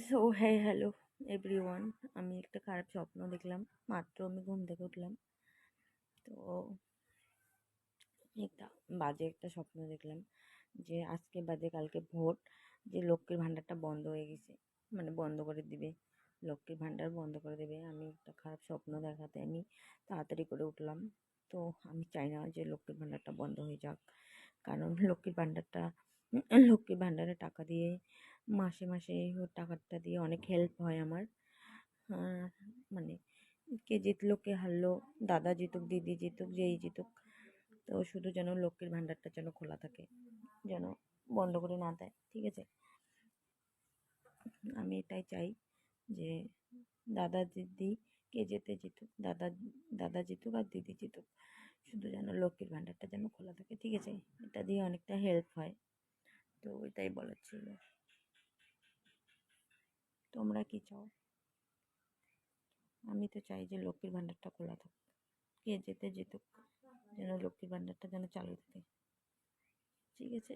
So hello everyone. আমি একটা খারাপ স্বপ্ন দেখলাম। মাত্র আমি ঘুম থেকে উঠলাম। তো একটা বাজে একটা স্বপ্ন দেখলাম যে আজকে বাদে কালকে ভোট, যে লক্ষ্মীর ভাণ্ডারটা বন্ধ হয়ে গেছে, মানে বন্ধ করে দিবে, লক্ষ্মীর ভাণ্ডার বন্ধ করে দেবে। আমি একটা খারাপ স্বপ্ন দেখাতে আমি তাড়াতাড়ি করে উঠলাম। তো আমি চাই না যে লক্ষ্মীর ভাণ্ডারটা বন্ধ হয়ে যাক, কারণ লক্ষ্মীর ভাণ্ডারে টাকা দিয়ে মাসে মাসে ওই টাকাটা দিয়ে অনেক হেল্প হয় আমার। মানে কে জিতলো কে হারলো, দাদা জিতুক দিদি জিতুক যেই জিতুক, তো শুধু যেন লক্ষ্মীর ভাণ্ডারটা যেন খোলা থাকে, যেন বন্ধ করে না দেয়, ঠিক আছে? আমি এটাই চাই যে দাদা দিদি কে যেতে জিতুক, দাদা জিতুক আর দিদি জিতুক, শুধু যেন লক্ষ্মীর ভাণ্ডারটা যেন খোলা থাকে, ঠিক আছে? এটা দিয়ে অনেকটা হেল্প হয়। তো এটাই বলার ছিল। তোমরা কি চাও? আমি তো চাই যে লক্ষ্মীর ভাণ্ডারটা খোলা থাক, কে যেতে জিতুক, যেন লক্ষ্মীর ভাণ্ডারটা যেন চালু থাকে, ঠিক আছে?